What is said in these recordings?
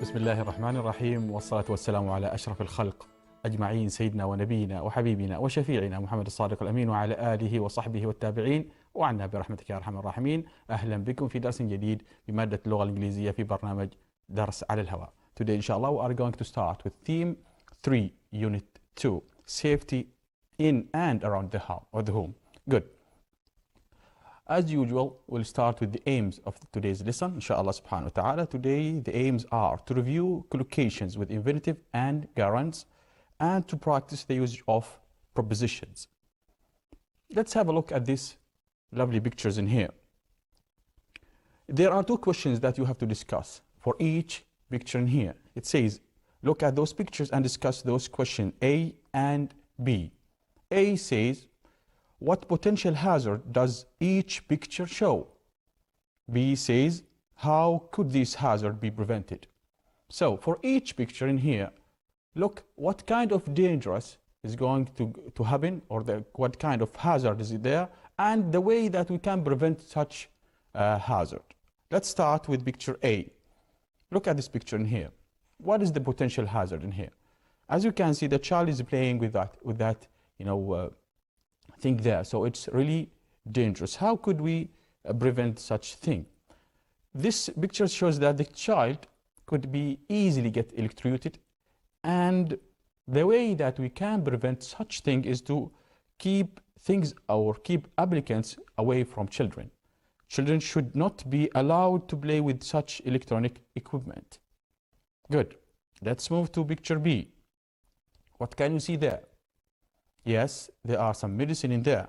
بسم الله الرحمن الرحيم، والصلاة والسلام على أشرف الخلق أجمعين، سيدنا ونبينا وحبيبنا وشفيعنا محمد الصادق الأمين وعلى آله وصحبه والتابعين وعنا برحمتك يا أرحم الراحمين. أهلا بكم في درس جديد بمادة اللغة الإنجليزية في برنامج درس على الهواء. Today inshallah we are going to start with theme 3 unit 2 safety in and around the home or the home. Good. As usual, we'll start with the aims of today's lesson, inshallah subhanahu wa ta'ala. Today, the aims are to review collocations with infinitive and gerunds and to practice the use of prepositions. Let's have a look at these lovely pictures in here. There are two questions that you have to discuss for each picture in here. It says, look at those pictures and discuss those questions A and B. A says, what potential hazard does each picture show? B says, how could this hazard be prevented? So for each picture in here, look what kind of dangerous is going to happen, or what kind of hazard is there, and the way that we can prevent such hazard. Let's start with picture A. Look at this picture in here. What is the potential hazard in here? As you can see, the child is playing with that thing there. So it's really dangerous. How could we prevent such thing? This picture shows that the child could be easily get electrocuted, and the way that we can prevent such thing is to keep things or keep applicants away from children. Children should not be allowed to play with such electronic equipment. Good. Let's move to picture B. What can you see there? Yes, there are some medicine in there.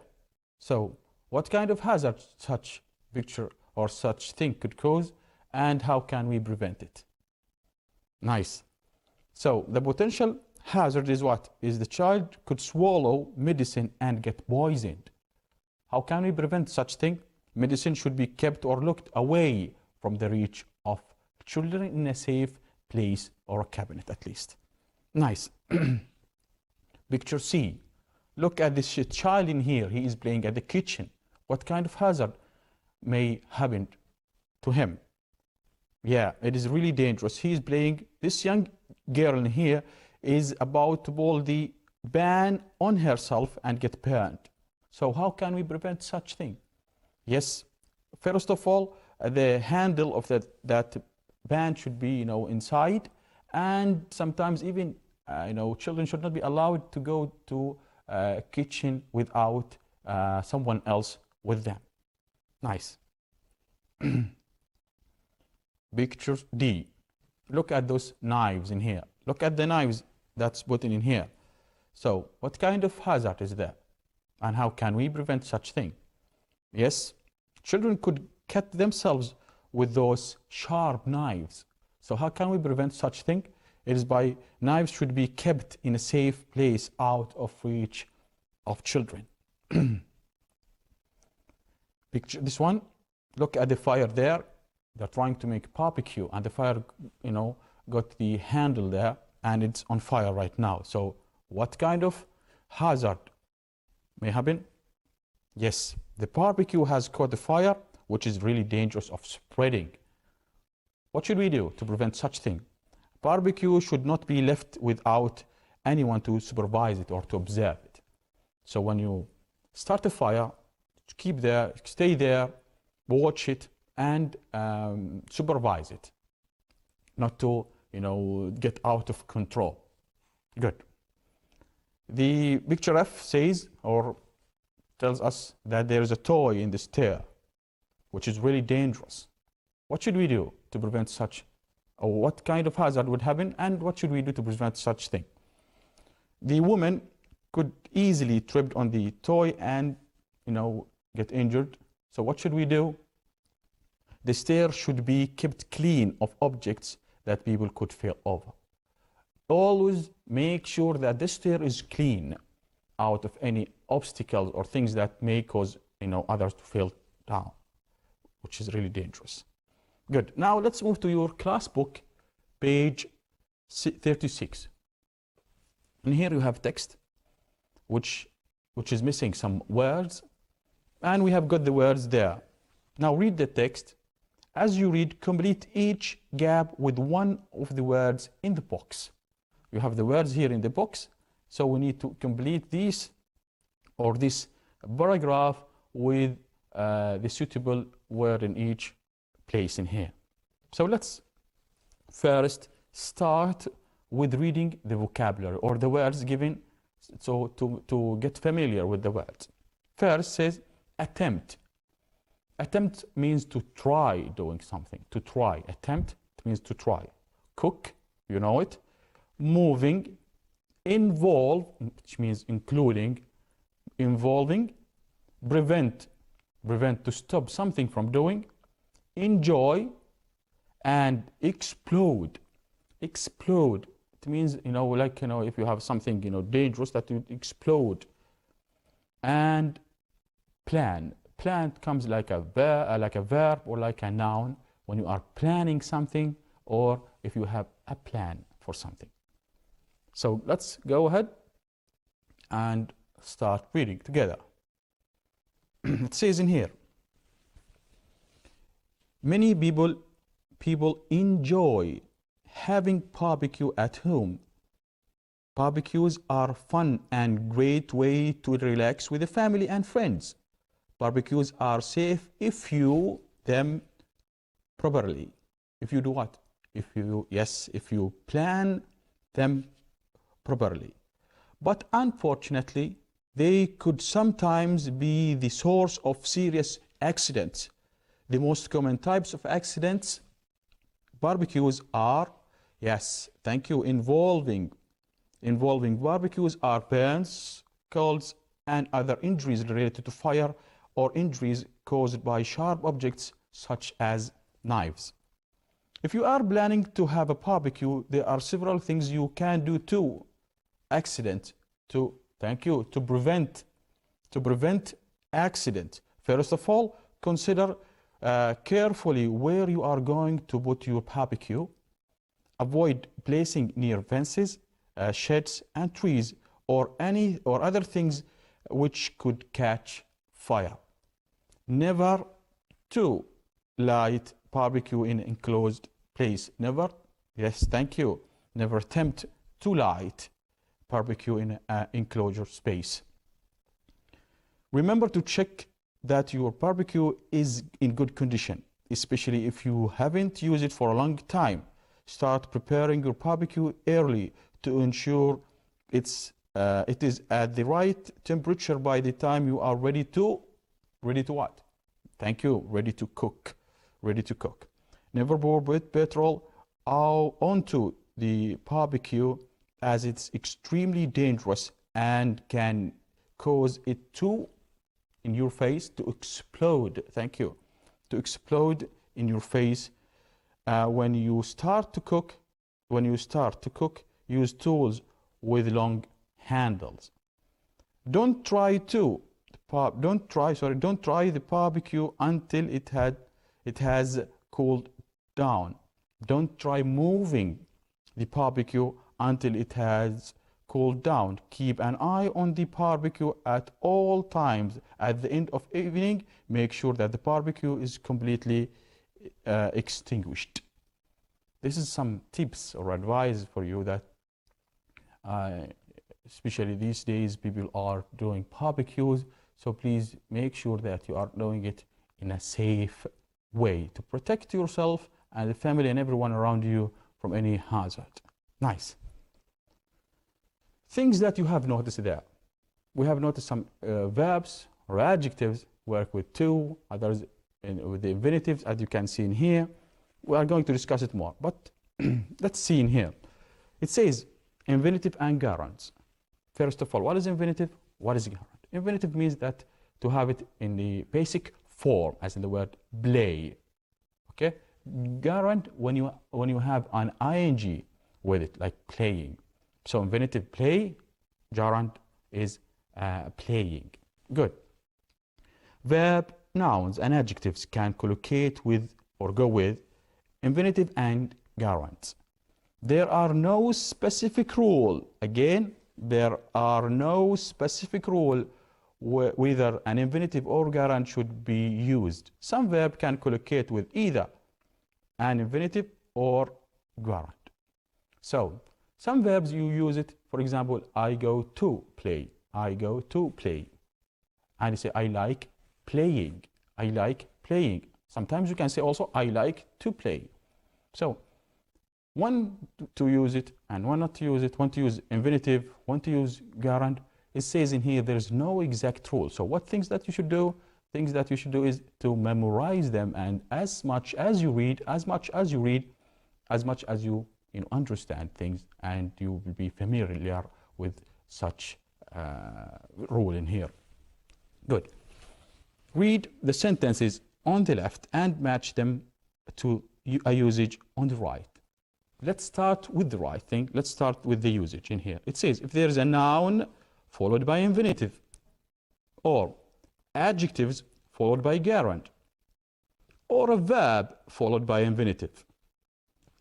So what kind of hazard such picture or such thing could cause, and how can we prevent it? Nice. So the potential hazard is what? Is the child could swallow medicine and get poisoned. How can we prevent such thing? Medicine should be kept or looked away from the reach of children in a safe place or a cabinet at least. Nice. Picture C. Look at this child in here. He is playing at the kitchen. What kind of hazard may happen to him? Yeah, it is really dangerous. He is playing, this young girl in here is about to pull the pan on herself and get burned. So how can we prevent such thing? Yes, first of all, the handle of that pan should be, inside, and sometimes even, children should not be allowed to go to kitchen without someone else with them. Nice. Picture D. Look at those knives in here. Look at the knives that's put in here. So what kind of hazard is there, and how can we prevent such thing? Yes, children could cut themselves with those sharp knives. So how can we prevent such thing? It is by knives should be kept in a safe place out of reach of children. Picture this one. Look at the fire there. They're trying to make barbecue, and the fire, got the handle there, and it's on fire right now. So what kind of hazard may happen? Yes, the barbecue has caught the fire, which is really dangerous of spreading. What should we do to prevent such thing? Barbecue should not be left without anyone to supervise it or to observe it. So when you start a fire, stay there, watch it, and supervise it, not to get out of control. Good. The picture F says or tells us that there is a toy in the stair, which is really dangerous. What should we do to prevent such? Or what kind of hazard would happen, and what should we do to prevent such thing? The woman could easily trip on the toy and get injured. So what should we do? The stair should be kept clean of objects that people could fall over. Always make sure that the stair is clean out of any obstacles or things that may cause others to fall down, which is really dangerous. Good. Now let's move to your class book, page 36. And here you have text, which is missing some words, and we have got the words there. Now read the text As you read, complete each gap with one of the words in the box. You have the words here in the box, so we need to complete this or this paragraph with the suitable word in each place in here. So let's first start with reading the vocabulary or the words given, so to get familiar with the words. First says attempt. Attempt means to try doing something, to try. Attempt, it means to try. Cook, you know it. Moving. Involve, which means including, involving. Prevent, prevent, to stop something from doing. Enjoy. And explode. Explode, it means, like, if you have something, dangerous, that would explode. And plan. Plan comes like a verb or like a noun when you are planning something, or if you have a plan for something. So let's go ahead and start reading together. It says in here, many people enjoy having barbecue at home. Barbecues are fun and great way to relax with the family and friends. Barbecues are safe if you them properly. If you do what? If you plan them properly. But unfortunately, they could sometimes be the source of serious accidents. The most common types of accidents barbecues are, involving barbecues are burns, colds, and other injuries related to fire or injuries caused by sharp objects such as knives. If you are planning to have a barbecue, there are several things you can do to prevent accident. First of all, consider carefully where you are going to put your barbecue. Avoid placing near fences, sheds, and trees, or other things which could catch fire. Never to light barbecue in enclosed place. Never attempt to light barbecue in an enclosure space. Remember to check that your barbecue is in good condition, especially if you haven't used it for a long time. Start preparing your barbecue early to ensure it is at the right temperature by the time you are ready to what? Ready to cook. Never pour petrol onto the barbecue, as it's extremely dangerous and can cause it to explode. To explode in your face. When you start to cook, use tools with long handles. Don't try the barbecue until it has cooled down. Don't try moving the barbecue until it has cooled down. Keep an eye on the barbecue at all times. At the end of evening, make sure that the barbecue is completely extinguished. This is some tips or advice for you that especially these days people are doing barbecues, so please make sure that you are doing it in a safe way to protect yourself and the family and everyone around you from any hazard. Nice. Things that you have noticed there. We have noticed some verbs or adjectives work with to, others with the infinitives, as you can see in here. We are going to discuss it more, but let's see in here. It says infinitive and gerunds. First of all, what is infinitive? What is gerund? Infinitive means that to have it in the basic form, as in the word play. Okay? Gerund, when you have an ing with it, like playing. So infinitive play, gerund is playing. Good. Verb, nouns, and adjectives can collocate with or go with infinitive and gerunds. There are no specific rule. Again, there are no specific rule whether an infinitive or gerund should be used. Some verb can collocate with either an infinitive or gerund. So some verbs you use it, for example, I go to play, I go to play. And you say, I like playing, I like playing. Sometimes you can say also, I like to play. So one to use it and one not to use it, one to use infinitive, one to use gerund. It says in here there's no exact rule. So what things that you should do? Things that you should do is to memorize them, and as much as you read, as much as you understand things, and you will be familiar with such rule in here. Good. Read the sentences on the left and match them to a usage on the right. Let's start with the right thing. Let's start with the usage in here. It says if there is a noun followed by infinitive, or adjectives followed by gerund, or a verb followed by infinitive.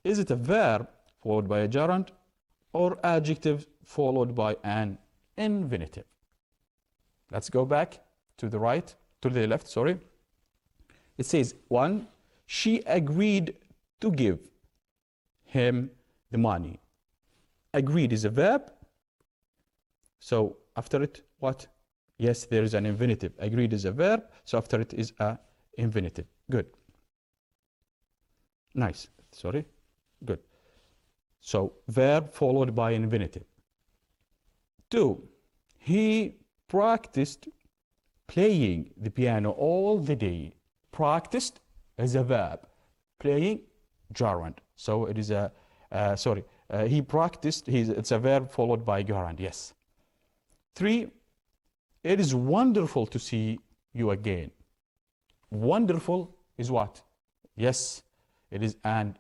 Is it a verb followed by a gerund, or adjective followed by an infinitive? Let's go back to the right, to the left, sorry. It says, 1, she agreed to give him the money. Agreed is a verb. So after it, what? Yes, there is an infinitive. Agreed is a verb. So after it is a infinitive. Good. Nice. Sorry. Good. So verb followed by infinitive. 2, he practiced playing the piano all the day. Practiced is a verb. Playing, gerund. So it is a, he practiced, it's a verb followed by gerund, yes. 3, it is wonderful to see you again. Wonderful is what? Yes, it is an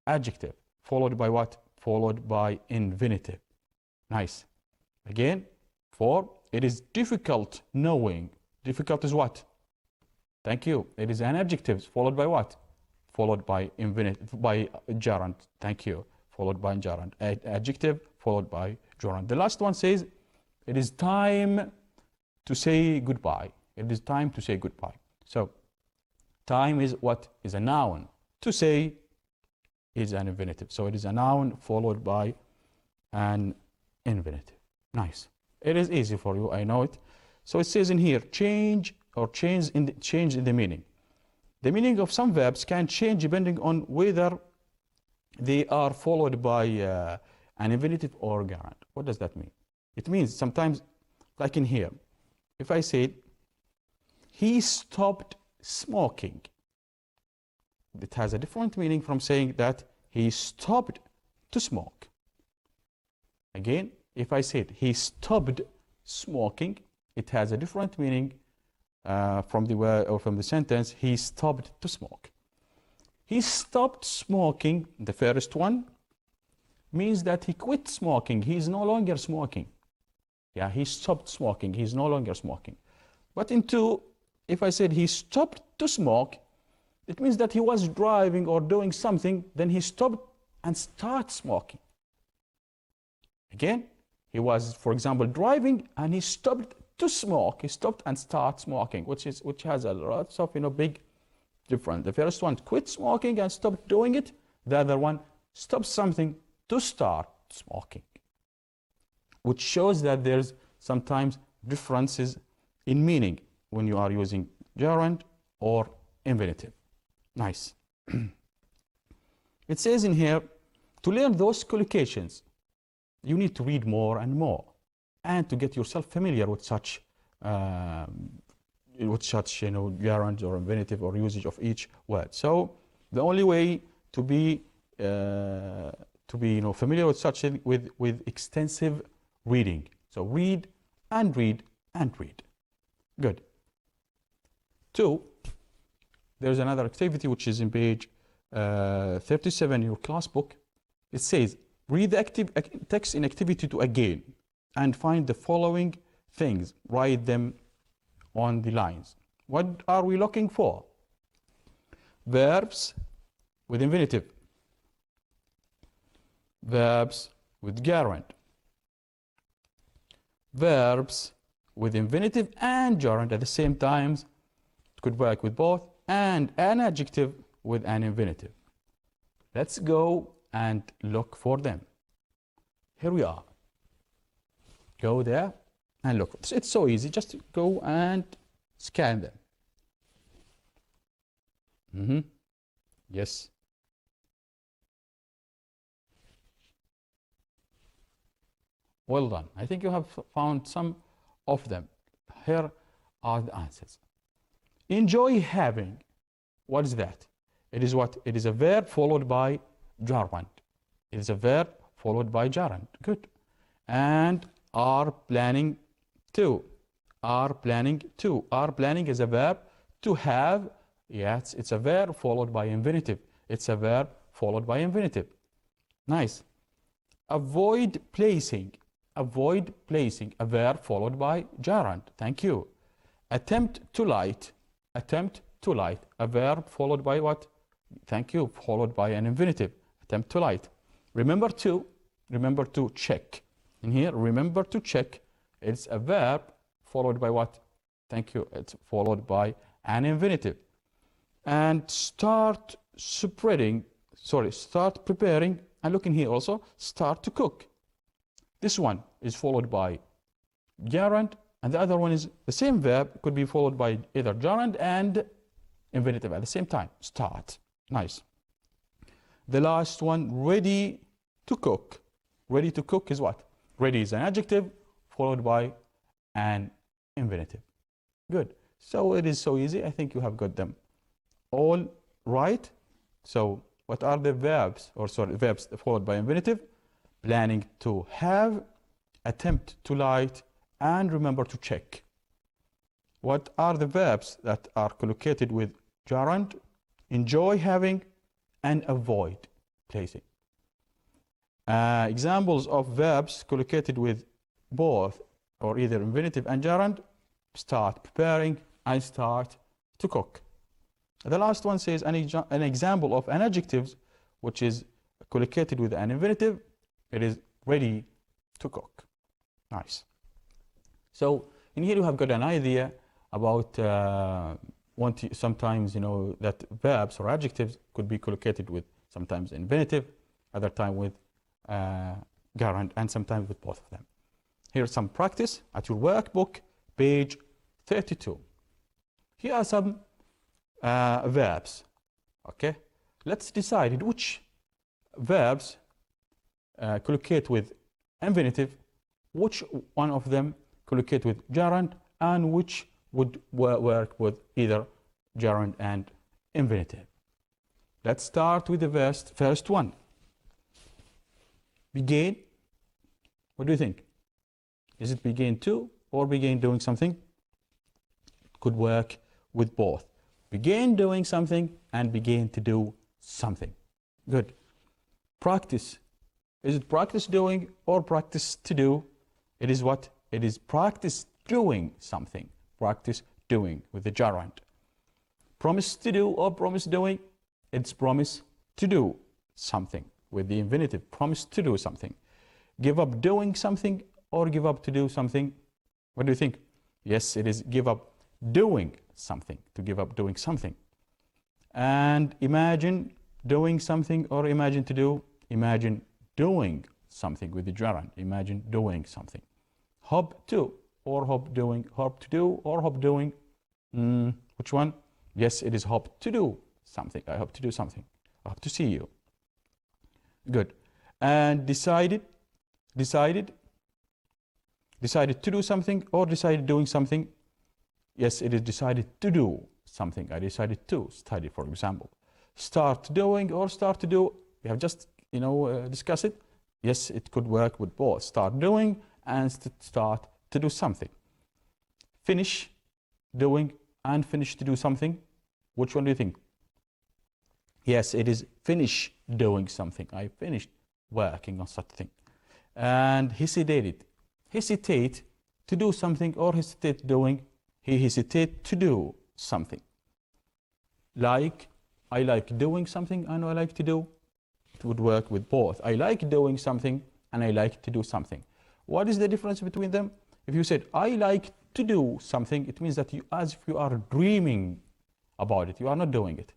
adjective. Followed by what? Followed by infinitive. Nice. Again, 4, it is difficult knowing. Difficult is what? Thank you. It is an adjective followed by what? Followed by infinitive, by gerund. Thank you. Followed by gerund. Adjective followed by gerund. The last one says, it is time to say goodbye. It is time to say goodbye. So, time is what? Is a noun. To say is an infinitive. So it is a noun followed by an infinitive. Nice. It is easy for you, I know it. So it says in here, change in the meaning. The meaning of some verbs can change depending on whether they are followed by an infinitive or gerund. What does that mean? It means sometimes, like in here, if I say, he stopped smoking, it has a different meaning from saying that he stopped to smoke. Again, if I said he stopped smoking, it has a different meaning from the word or from the sentence, he stopped to smoke. He stopped smoking, the first one, means that he quit smoking. He is no longer smoking. Yeah, he stopped smoking. He is no longer smoking. But in 2, if I said he stopped to smoke, it means that he was driving or doing something, then he stopped and started smoking. Again, he was, for example, driving and he stopped to smoke. He stopped and started smoking, which has a lot of big difference. The first one quit smoking and stopped doing it. The other one stopped something to start smoking, which shows that there's sometimes differences in meaning when you are using gerund or infinitive. Nice. It says in here, to learn those collocations, you need to read more and more, and to get yourself familiar with such gerund or infinitive or usage of each word. So the only way to be familiar with such thing with extensive reading. So read and read and read. Good. 2, there's another activity which is in page 37 in your class book. It says, read the text in activity 2 again and find the following things. Write them on the lines. What are we looking for? Verbs with infinitive. Verbs with gerund. Verbs with infinitive and gerund at the same time. It could work with both. And an adjective with an infinitive. Let's go and look for them. Here we are. Go there and look. It's so easy. Just go and scan them. Yes. Well done. I think you have found some of them. Here are the answers. Enjoy having. What is that? It is what? It is a verb followed by gerund. It is a verb followed by gerund. Good. And are planning to. Are planning to. Are planning is a verb. To have, yes, it's a verb followed by infinitive. It's a verb followed by infinitive. Nice. Avoid placing. Avoid placing, a verb followed by gerund. Thank you. Attempt to light. Attempt to light, a verb followed by what? Thank you, followed by an infinitive. Attempt to light. Remember to check. In here, remember to check. It's a verb followed by what? Thank you. It's followed by an infinitive. And start preparing. And look in here also, start to cook. This one is followed by gerund, and the other one is the same verb, could be followed by either gerund and infinitive at the same time. Start. Nice. The last one, ready to cook. Ready to cook is what? Ready is an adjective followed by an infinitive. Good. So it is so easy. I think you have got them all right. So what are the verbs, verbs followed by infinitive? Planning to have, attempt to light, and remember to check. What are the verbs that are collocated with gerund? Enjoy having and avoid placing. Examples of verbs collocated with both or either infinitive and gerund: start preparing and start to cook. The last one says an example of an adjective which is collocated with an infinitive. It is ready to cook. Nice. So in here you have got an idea about sometimes, you know, that verbs or adjectives could be collocated with sometimes infinitive, other time with gerund, and sometimes with both of them. Here's some practice at your workbook, page 32. Here are some verbs. Okay, let's decide which verbs collocate with infinitive, which one of them collocate with gerund, and which would work with either gerund and infinitive. Let's start with the first one. Begin. What do you think? Is it begin to or begin doing something? Could work with both. Begin doing something and begin to do something. Good. Practice. Is it practice doing or practice to do? It is what? It is practice doing something. Practice doing with the gerund. Promise to do or promise doing? It's promise to do something with the infinitive. Promise to do something. Give up doing something or give up to do something? What do you think? Yes, it is give up doing something, to give up doing something. And imagine doing something or imagine to do? Imagine doing something with the gerund. Imagine doing something. Hope to or hope doing, hope to do or hope doing. Which one? Yes, it is hope to do something. I hope to do something. I hope to see you. Good. And decided to do something or decided doing something. Yes, it is decided to do something. I decided to study, for example. Start doing or start to do. We have just, discussed it. Yes, it could work with both. Start doing and start to do something. Finish doing and finish to do something. Which one do you think? Yes, it is finish doing something. I finished working on such a thing. And hesitated. Hesitate to do something or hesitate doing. He hesitated to do something. Like, I like doing something and I like to do. It would work with both. I like doing something and I like to do something. What is the difference between them? If you said, I like to do something, it means that you, as if you are dreaming about it, you are not doing it.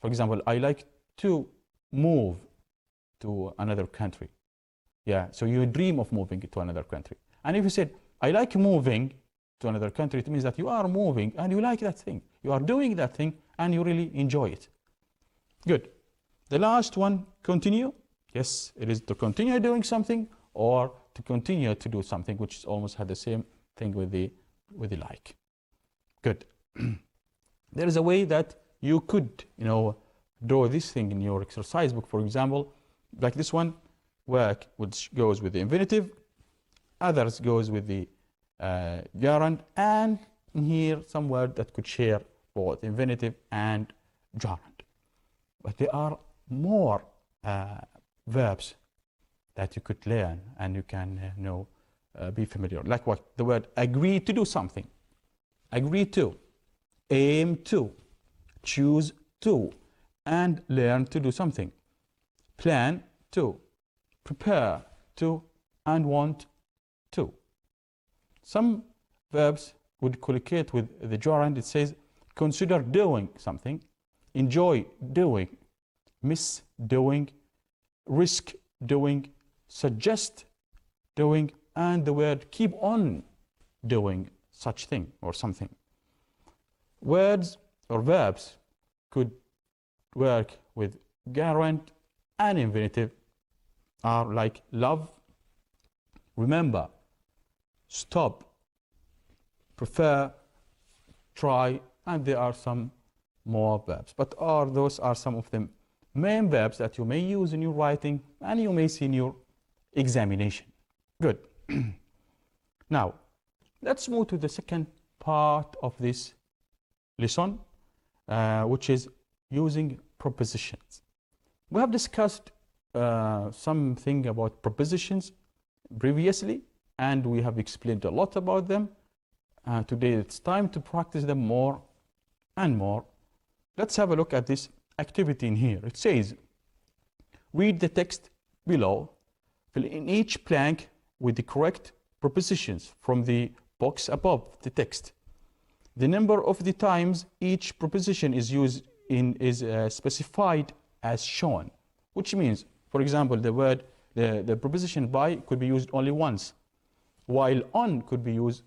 For example, I like to move to another country. Yeah, so you dream of moving to another country. And if you said, I like moving to another country, it means that you are moving and you like that thing. You are doing that thing and you really enjoy it. Good. The last one, continue. Yes, it is to continue doing something or to continue to do something, which is almost had the same thing with the like. Good. There is a way that you could, draw this thing in your exercise book, for example, like this one, work, which goes with the infinitive, others goes with the gerund, and here some word that could share both infinitive and gerund. But there are more verbs that you could learn and you can be familiar. Like what? The word agree to do something. Agree to, aim to, choose to, and learn to do something. Plan to, prepare to, and want to. Some verbs would collocate with the gerund. It says consider doing something, enjoy doing, miss doing, risk doing, suggest doing, and the word keep on doing such thing or something. Words or verbs could work with gerund and infinitive are like love, remember, stop, prefer, try, and there are some more verbs. But those are some of the main verbs that you may use in your writing and you may see in your examination. Good. Now, let's move to the second part of this lesson, which is using prepositions. We have discussed something about prepositions previously, and we have explained a lot about them. Today it's time to practice them more and more. Let's have a look at this activity in here. It says, read the text below, fill in each blank with the correct prepositions from the box above the text. The number of the times each preposition is used is specified as shown, which means, for example, the preposition by could be used only once, while on could be used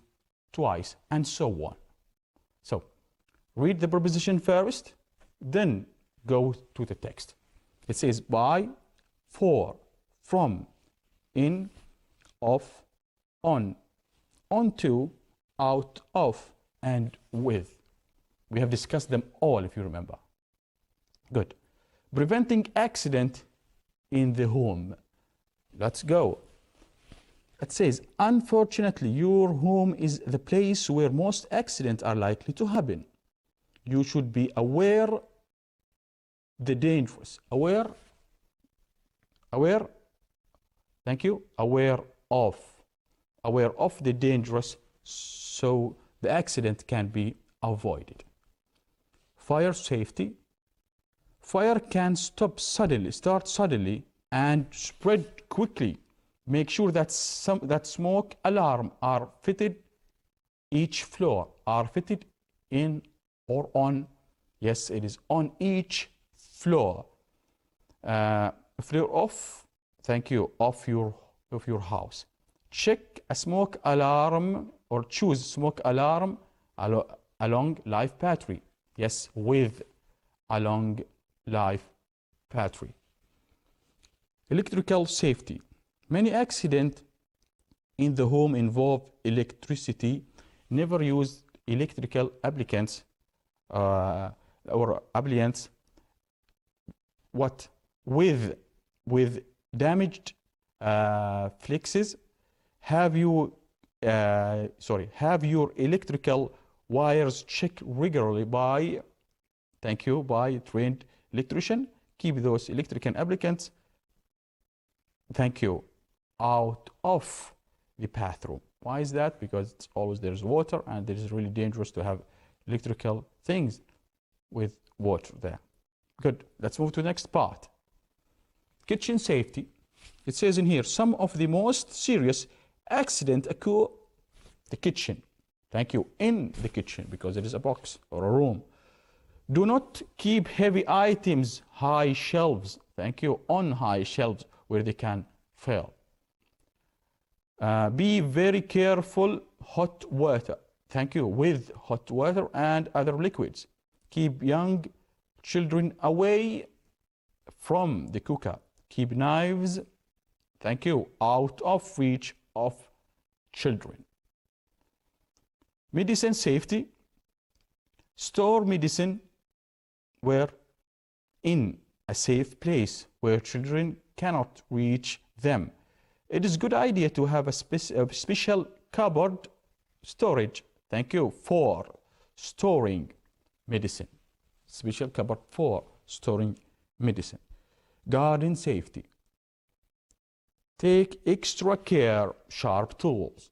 twice, and so on. So, read the preposition first, then go to the text. It says by, for, from, in, of, on, onto, out of, and with. We have discussed them all, if you remember. Good. Preventing accident in the home. Let's go. It says, unfortunately, your home is the place where most accidents are likely to happen. You should be aware the dangerous. Aware, thank you, aware of the dangerous so the accident can be avoided. Fire safety. Fire can start suddenly and spread quickly. Make sure that smoke alarm are fitted, each floor are fitted in or on. Yes, it is on each floor. Floor off, thank you, of your house. Check a smoke alarm or choose smoke alarm along life battery. Yes, with along life battery. Electrical safety. Many accidents in the home involve electricity. Never use electrical appliances or appliances with damaged flexes. Have your electrical wires checked regularly by a trained electrician. Keep those electrical appliances, out of the bathroom. Why is that? Because it's always there's water and it is really dangerous to have electrical things with water there. Good. Let's move to the next part. Kitchen safety. It says in here, some of the most serious accidents occur in the kitchen. In the kitchen, because it is a box or a room. Do not keep heavy items high shelves Thank you. On high shelves where they can fail. Be very careful. Hot water. Thank you. With hot water and other liquids. Keep young children away from the cooker. Keep knives, thank you, out of reach of children. Medicine safety. Store medicine where in a safe place where children cannot reach them. It is a good idea to have a special cupboard storage, thank you, for storing medicine. Special cupboard for storing medicine. Garden safety. Take extra care, sharp tools.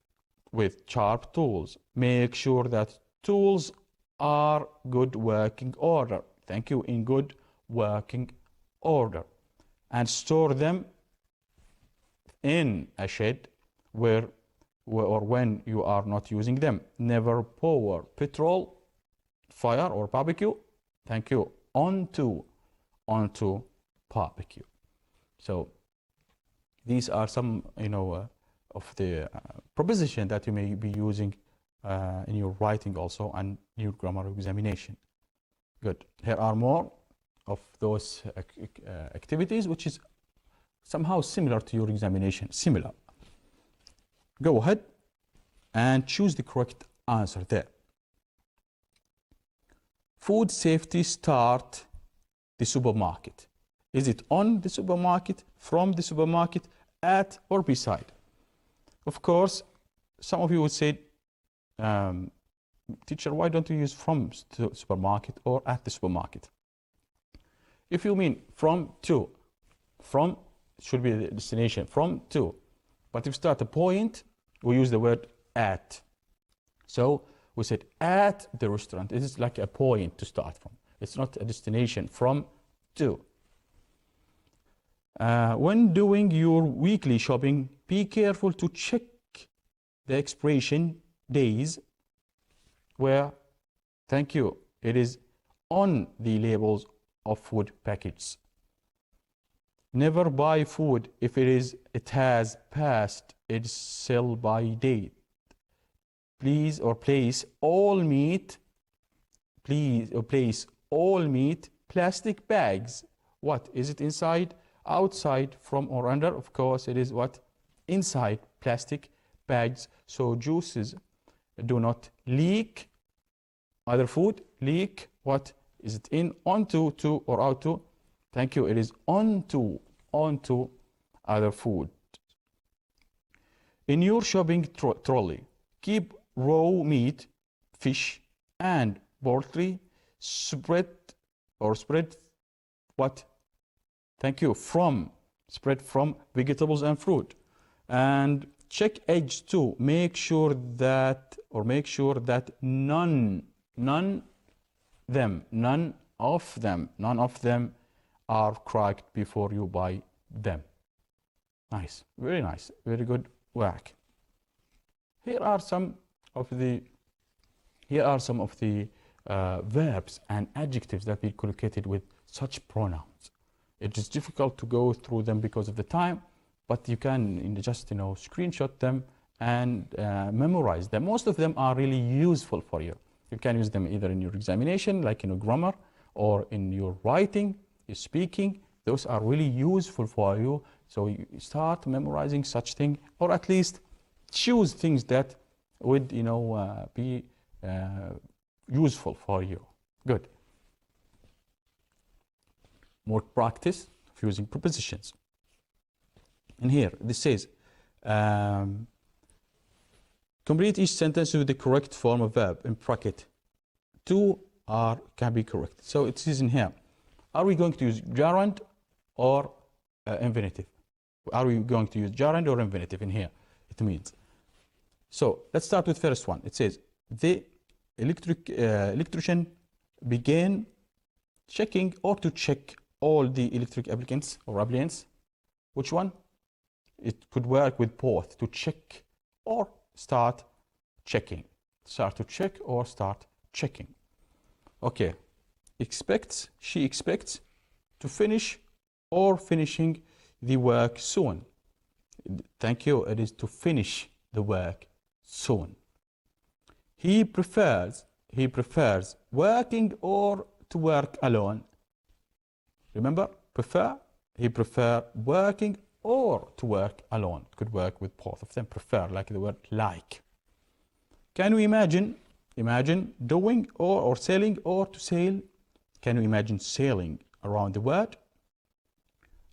With sharp tools, make sure that tools are good working order. Thank you, in good working order. And store them in a shed where or when you are not using them. Never pour petrol, fire or barbecue, thank you, onto barbecue. So these are some, of the proposition that you may be using in your writing also and your grammar examination. Good. Here are more of those activities, which is somehow similar to your examination. Similar. Go ahead and choose the correct answer there. Food safety start the supermarket. Is it on the supermarket, from the supermarket, at or beside? Of course, some of you would say, teacher, why don't you use from the supermarket or at the supermarket? If you mean from to, from should be the destination, from to. But if you start a point, we use the word at. So we said at the restaurant. It is like a point to start from. It's not a destination, from to. When doing your weekly shopping, be careful to check the expiration days where, thank you, it is on the labels of food packets. Never buy food if it has passed its sell-by date. Please or place all meat, place all meat plastic bags. What is it inside? Outside, from or under? Of course, it is what? Inside plastic bags. So juices do not leak. Other food leak. What is it in? Onto, to, or out to? Thank you. It is onto other food. In your shopping trolley, keep raw meat, fish, and poultry spread what? Thank you. Spread from vegetables and fruit. And check eggs too. Make sure that none of them are cracked before you buy them. Nice. Very nice. Very good work. Here are some of the verbs and adjectives that we collocated with such pronouns. It is difficult to go through them because of the time, but you can just screenshot them and memorize them. Most of them are really useful for you. You can use them either in your examination, like in grammar, or in your writing, your speaking. Those are really useful for you. So you start memorizing such thing, or at least choose things that would be useful for you. Good. More practice of using prepositions. And here this says complete each sentence with the correct form of verb in bracket. Two can be correct. So it says in here, are we going to use gerund or infinitive? Are we going to use gerund or infinitive in here? It means. So let's start with first one. It says the electrician began checking or to check all the electric applicants or appliances. Which one? It could work with both, to check or start checking. Start to check or start checking. Okay. She expects to finish or finishing the work soon. Thank you. It is to finish the work soon. He prefers working or to work alone. Remember, prefer. He prefer working or to work alone. Could work with both of them. Prefer, like the word like. Can we imagine doing or sailing or to sail? Can you imagine sailing around the world?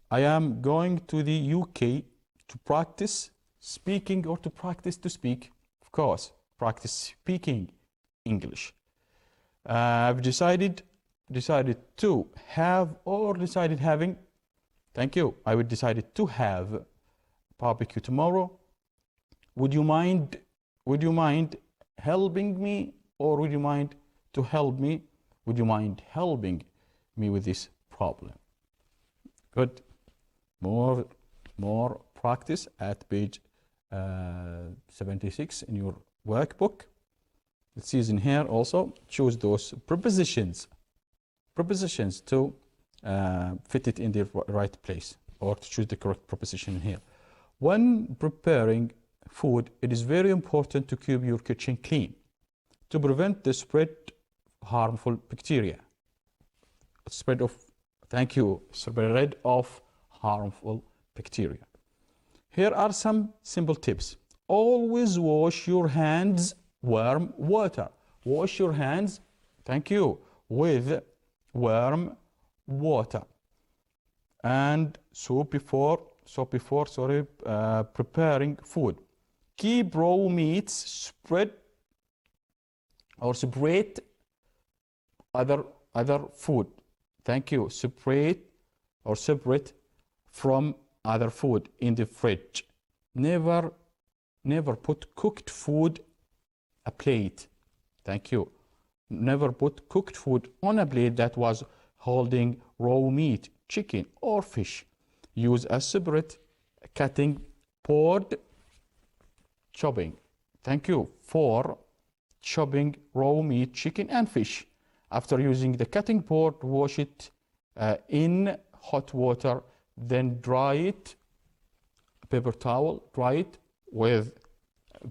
I am going to the UK to practice speaking or to practice to speak. Of course, practice speaking English. I've decided to have or decided having. Thank you. I would decided to have barbecue tomorrow. Would you mind helping me, or would you mind to help me? Would you mind helping me with this problem? Good. More practice at page 76 in your workbook. It says in here also, choose those prepositions to fit it in the right place, or to choose the correct preposition here. When preparing food, it is very important to keep your kitchen clean to prevent the spread of harmful bacteria. Spread of harmful bacteria. Here are some simple tips. Always wash your hands warm water. Wash your hands, thank you, with warm water. And soap before preparing food. Keep raw meats separate other food. Thank you. Separate from other food in the fridge. Never put cooked food a plate. Thank you. Never put cooked food on a plate that was holding raw meat, chicken or fish. Use a separate cutting board chopping. Thank you, for chopping raw meat, chicken and fish. After using the cutting board, wash it in hot water, then dry it with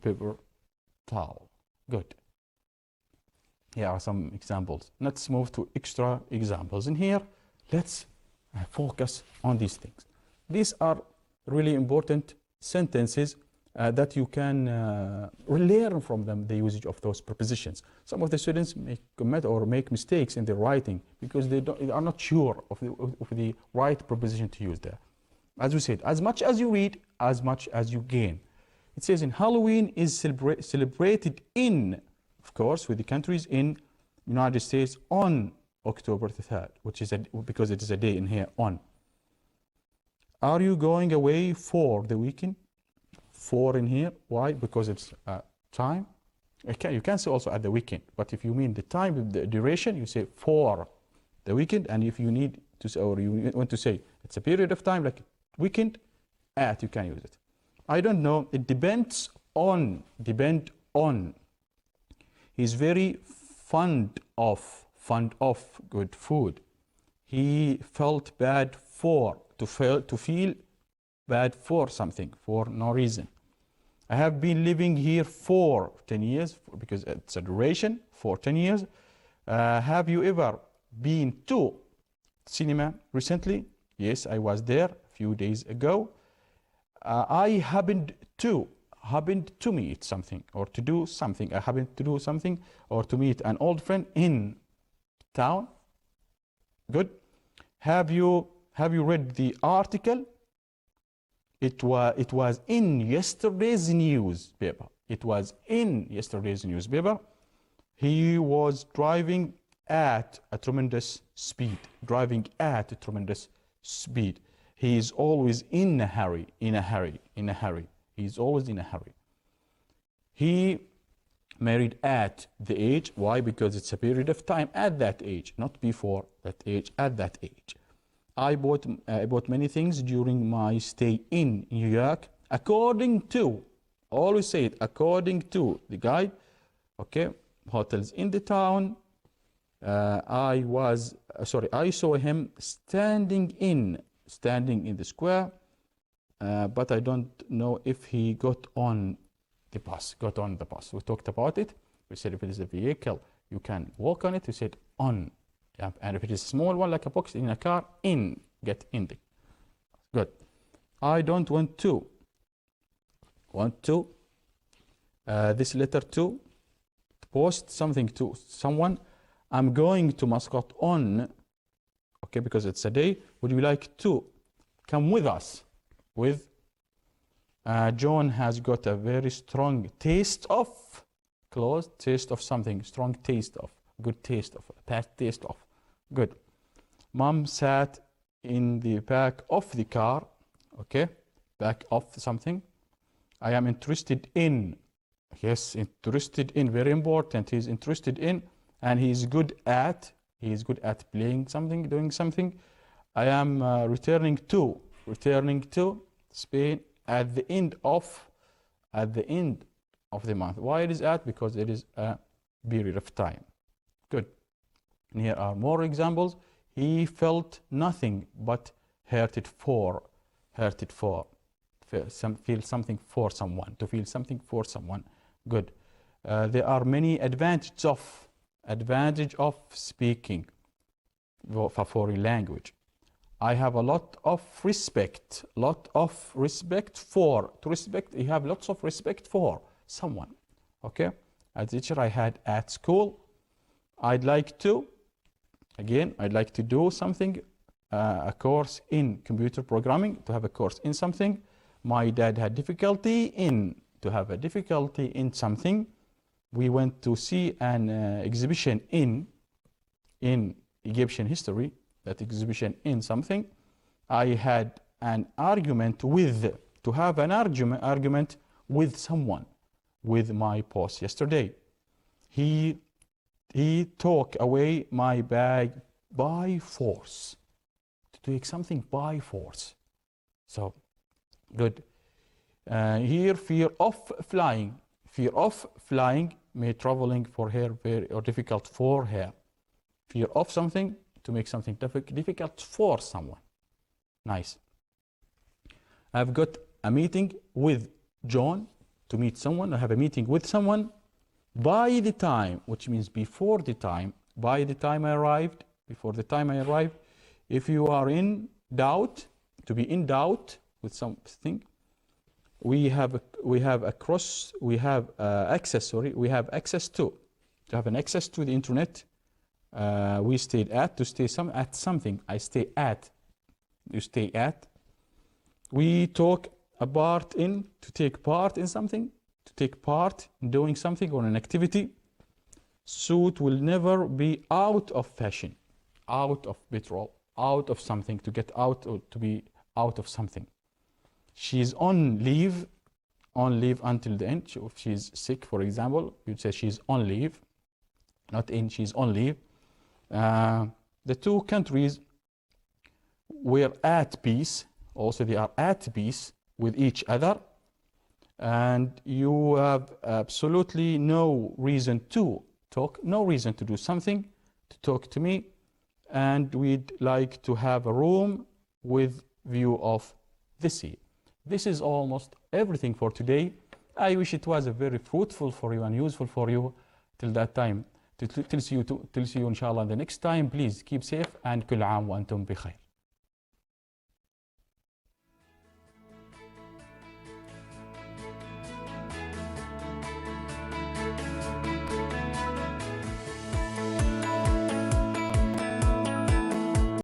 paper towel. Good. Here are some examples. Let's move to extra examples. In here, let's focus on these things. These are really important sentences that you can learn from them the usage of those prepositions. Some of the students make mistakes in their writing because they are not sure of the right preposition to use there. As we said, as much as you read, as much as you gain. It says in Halloween is celebrated in, of course, with the countries in United States on October the 3rd, which is because it is a day in here on. Are you going away for the weekend? For in here, why? Because it's time. Okay, you can say also at the weekend, but if you mean the time, the duration, you say for the weekend. And if you need to say, or you want to say it's a period of time like weekend, you can use it. I don't know. It depend on. He's very fond of good food. He felt bad to feel bad for something, for no reason. I have been living here for 10 years, because it's a duration, for 10 years. Have you ever been to cinema recently? Yes, I was there a few days ago. I happened to meet something, or to do something. I happened to do something, or to meet an old friend in town. Good. Have you read the article? It was in yesterday's newspaper. It was in yesterday's newspaper. He was driving at a tremendous speed. He is always in a hurry. He's always in a hurry. He married at the age. Why? Because it's a period of time at that age, not before that age, at that age. I bought many things during my stay in New York. According to, always say it, according to the guide. Okay, hotels in the town. I saw him standing in standing in the square, but I don't know if he got on the bus. We talked about it. We said if it is a vehicle, you can walk on it. We said on. And if it is a small one, like a box in a car, get in. Good. I don't want to. This letter to post something to someone. I'm going to Muscat on, okay, because it's a day. Would you like to come with us? John has got a very strong taste of something, strong taste of, good taste of, bad taste of. Good. Mom sat in the back of the car, okay, back of something. I am interested in, yes, interested in, very important. He's interested in, and he's good at playing something, doing something. I am returning to Spain at the end of the month. Why it is at? Because it is a period of time. Good. And here are more examples. He felt nothing but hurted for. Feel something for someone. To feel something for someone. Good. There are many advantages of speaking for foreign language. I have a lot of respect for. To respect, you have lots of respect for someone. Okay? A teacher I had at school. I'd like to do something, a course in computer programming, to have a course in something. My dad had difficulty in something. We went to see an exhibition in Egyptian history, that exhibition in something. I had an argument with someone, with my boss yesterday. He took away my bag by force. To take something by force. So, good. Here, fear of flying made traveling for her very difficult for her. Fear of something, to make something difficult for someone. Nice. I've got a meeting with John to meet someone. I have a meeting with someone by the time, which means before the time I arrived. If you are in doubt, to be in doubt with something, we have access to have an access to the internet. We stayed at, to stay at something. I stay at, you stay at. We talk about in, to take part in something, to take part in doing something or an activity. Suit will never be out of fashion, out of petrol, out of something, to get out or to be out of something. She's on leave until the end. If she's sick, for example, you'd say she's on leave, not in, she's on leave. The two countries were at peace. Also, they are at peace with each other. And you have absolutely no reason to talk, no reason to do something, to talk to me. And we'd like to have a room with view of the sea. This is almost everything for today. I wish it was very fruitful for you and useful for you till that time. Till see you inshallah the next time. Please keep safe and كل عام وأنتم بخير.